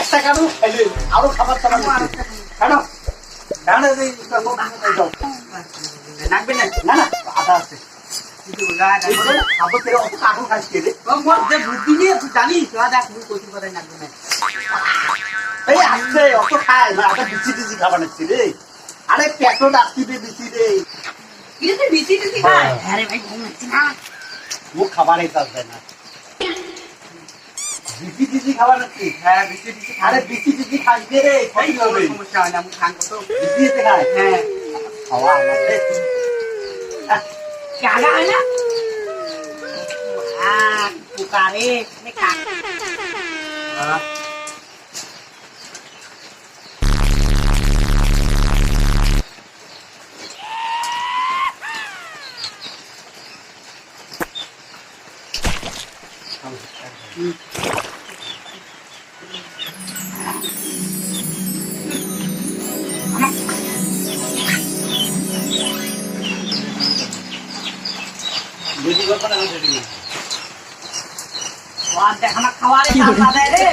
একটা কারণ খাইলে আরো খাবার টাবার কেন লাগবে না না না আদা আছে বুদ্ধি নিয়ে জানিস এই আসছে অত খায় না বিচি টিচি খাবার নিচ্ছি রে আরে পেটো ডাকছি রে বিচি রে ও খাবারই আসবে না বিচি টিচি খাবার নিচ্ছি হ্যাঁ বিচি টিচি আরে বিচি টিচি খাইবে রে সমস্যা হয় না আমি খান কত বিচি খায় হ্যাঁ খাওয়া আমাদের Kagak ada. Pukare, mereka. খাবার খাওয়ারে রে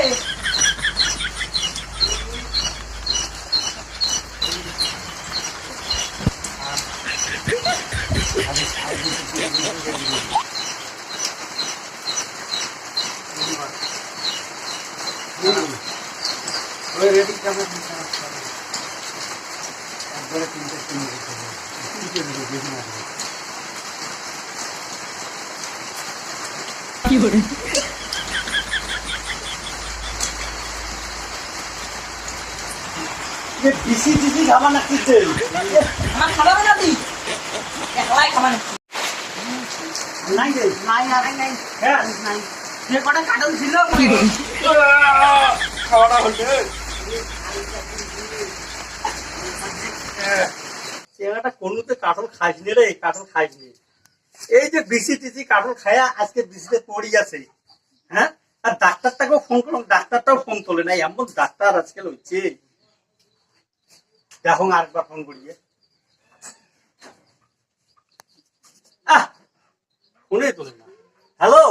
কি করে বিসি টিসি খাবার না কিনতে আমার খাবার না দি একলাই খাবার নাই রে নাই আর নাই হ্যাঁ নাই যে কটা কাটল ছিল খাওয়াটা হচ্ছে চেহারাটা কোনতে কাটল খাইস নি রে কাটল খাইস নি এই যে বিসি টিসি কাটল খায়া আজকে বিসিতে পড়ি আছে হ্যাঁ আর ডাক্তারটাকেও ফোন করলাম ডাক্তারটাও ফোন তোলে নাই এমন ডাক্তার আজকে হচ্ছে দেখো আরেকবার ফোন করিয়ে ফোনে তোলে না হ্যালো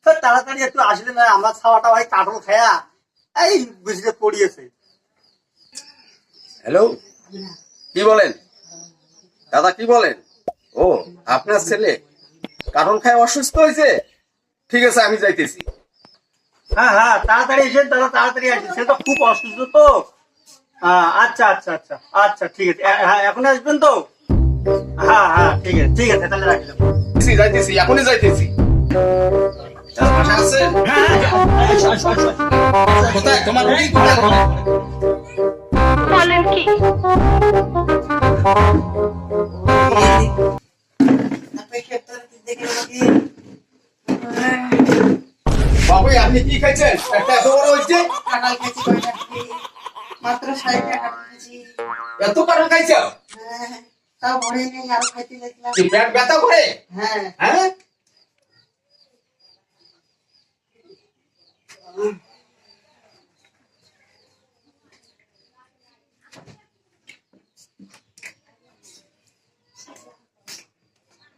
তাড়াতাড়ি একটু আসলে না আমার খাওয়াটা ভাই কাটল খায়া এই বিসিতে পড়িয়েছে হ্যালো কি বলেন দাদা কি বলেন ও আপনার ছেলে কাটল খায় অসুস্থ হয়েছে ঠিক আছে আমি যাইতেছি হ্যাঁ হ্যাঁ তাড়াতাড়ি এসে দাদা তাড়াতাড়ি আসে সে তো খুব অসুস্থ তো আচ্ছা আচ্ছা আচ্ছা আচ্ছা ঠিক আছে হ্যাঁ এখন আসবেন তো হ্যাঁ হ্যাঁ ঠিক আছে তাহলে রাখলাম যাইতেছি এখনই যাইতেছি কোথায় তোমার বলেন কি বাবু আপনি কি খাইছেন একটা এত বড় হয়েছে মাত্র 60 টাকা খাইছি এত কারণ খাইছো তাও ভরে নেই আরো খাইতে দেখলাম কি পেট ব্যথা করে হ্যাঁ হ্যাঁ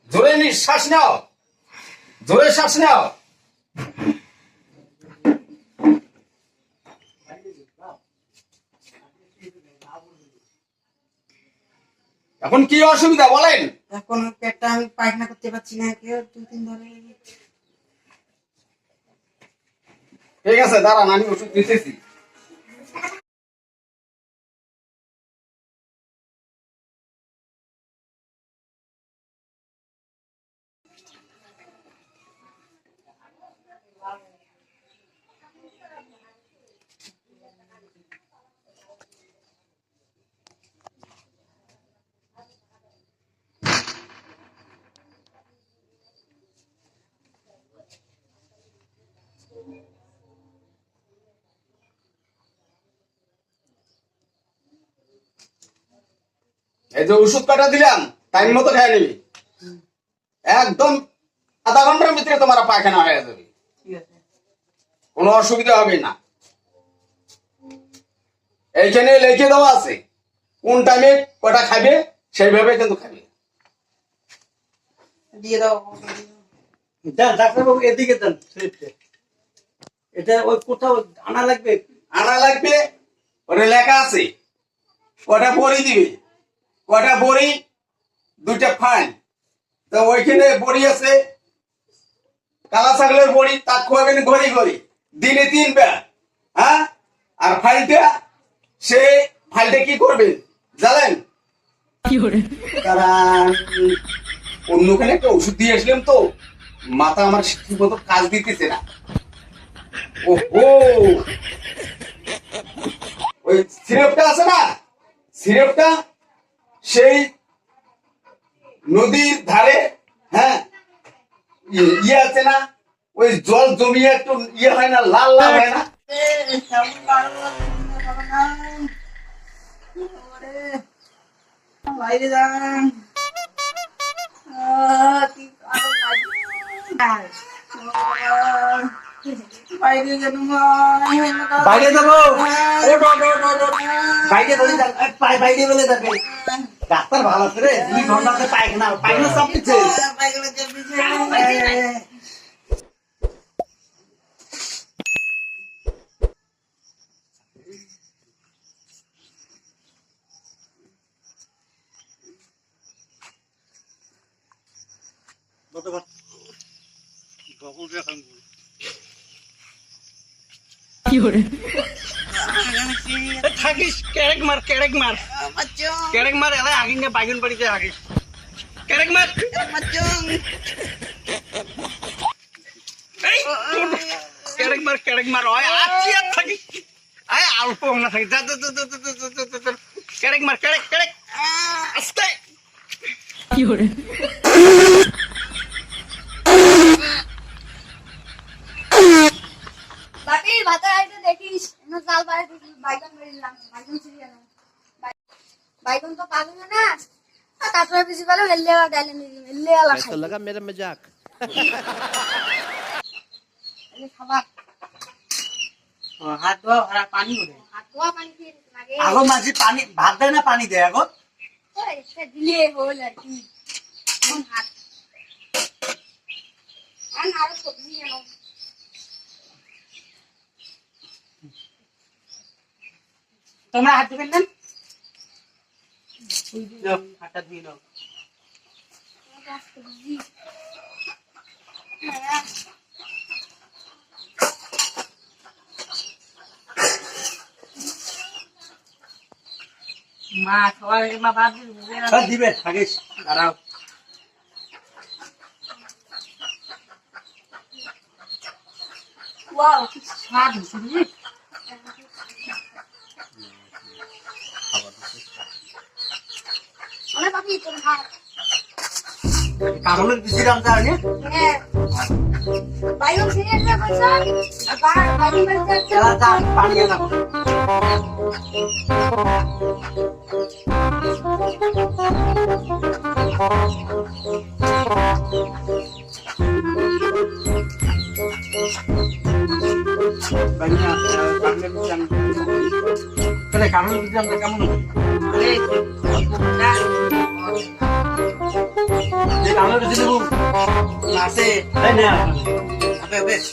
জোরে নিঃশ্বাস নাও জোরে শ্বাস নাও এখন কি অসুবিধা বলেন এখন পেটটা আমি পায়খানা করতে পারছি না কেউ 2-3 ধরে ঠিক আছে দাঁড়ান আমি ওষুধ দিতেছি এই যে ওষুধ কটা দিলাম টাইম মতো খেয়ে নিবি একদম আধা ঘন্টার ভিতরে তোমার পায়খানা হয়ে যাবে কোনো অসুবিধা হবে না এইখানে লিখে দেওয়া আছে কোন টাইমে কটা খাবে সেইভাবে কিন্তু খাবে দিয়ে দাও ডাক্তারবাবু এদিকে দেন এটা ওই কোথাও আনা লাগবে। আনা লাগবে, ওটা লেখা আছে কটা বড়ি দিবে, কটা বড়ি, দুইটা ফাইন। তো ওইখানে বড়ি আছে, কালা ছাগলের বড়ি, তার খোয়াবেন ঘড়ি ঘড়ি, দিনে 3 বার। হ্যাঁ, আর ফাইলটা, সে ফাইলটা কি করবেন জানেন? কারণ অন্যখানে একটা ওষুধ দিয়ে আসলাম তো, মাথা আমার ঠিক মতো কাজ দিতেছে না। ওহো, ওই সিরাপটা আছে না, সিরাপটা সেই নদীর ধারে, হ্যাঁ, ইয়ে আছে না, ওই জল জমিয়ে একটু ইয়ে হয় না, লাল লাল হয় না। বাইরে যান। কি কালো বাইরে গেল বাইরে যাবো, বাইরে বলে বাইরে বলে যাবে। ডাক্তার ভালো আছে রে, 2 ঘন্টাতে পায়খানা পায়খানা সব দিচ্ছে। থাকিস কেরেক মার কেরেক মার কেরেক মার, এলাই আগিন না বাইগুন বাড়িতে আগিস কেরেক মার। এই কেরেক মার হয় আছি আর থাকিস, আয় অল্প না থাকিস, যা কেরেক মার কেরেক কেরেক আস্তে। বাপির ভাতের আইতে দেখিস চাল পাড়ে বাইগন বেরিলাম, বাইগন ছিঁড়ে গেল, বাইগন তো পাবি না, আর তারপরে বেশি গেল হেললে ডালে নিয়ে হেললে আলা খাই लगा मेरा मजाक। খাবার হাত ধোয়া ভরা পানি ওঠে। হাত ধোয়া পানি খেয়ে নিতে লাগে, আগো মাঝে পানি ভাত দেয় না পানি দেয় আগো। সে দিলে হল আর কি। এখন হাত আরো সবজি এনো, তোমরা হাত ধুবেন না, হাতটা ধুয়ে নাও। সবজি মা সবাই মা ভাত দিবে থাকিস, দাঁড়াও। ওয়াও, কি স্বাদ হয়েছে রে। অনেক পাখি তোর ভাত। কামলের বেশি দাম জানি। হ্যাঁ বাইগন ছিঁড়ে একটা পয়সা আর বাইগন বেরিয়ে একটা পানি আনা কামলের বেশি দামটা কেমন যে কামলের বেশি দেবো আছে তাই না? বেশ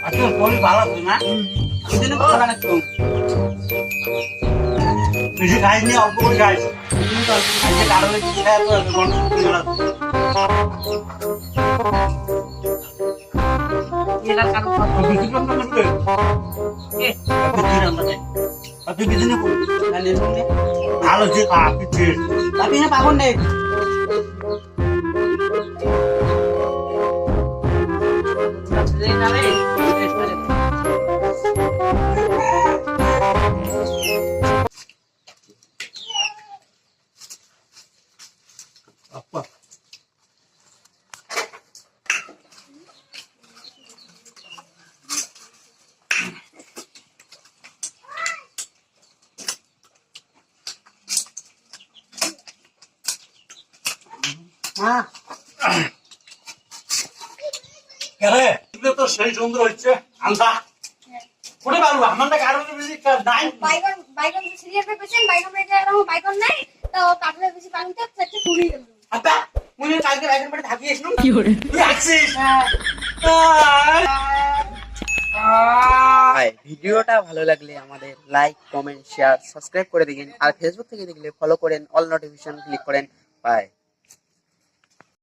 আচ্ছা বলি ভালো আছে না? ওই জন্য ভালো লাগে তো। বেশি খাইস নি, অল্প করে খাইস। আজকে কারণে কিছু খাই তো গন্ড করে গেল। এটার কারণ কত? বেশি কম না করতে? বেশি রান্না চাই। আর তুই বেশি নেবো? ভালো যে খা পিঠে। বাপি না পাবন নেই। আপা কেরে এগুলো তো সেই সুন্দর হচ্ছে আন্দা কোনে পারবো আমারটা কারণে বেশি নাই। বাইগন ছিঁড়ে একটা পেছেন বাইগন বেরিয়ে গেল, বাইগন নাই তা ও কাটলে বেশি পানিতে সেটা পুড়ে গেল। আব্বা মনে হয় কালকে বাইকের বাড়ি ধাপিয়ে এসলাম। তুই আসছিস ভাই ভিডিওটা ভালো লাগলে আমাদের লাইক কমেন্ট শেয়ার সাবস্ক্রাইব করে দিবেন আর ফেসবুক থেকে দেখলে ফলো করেন অল নোটিফিকেশন ক্লিক করেন বাই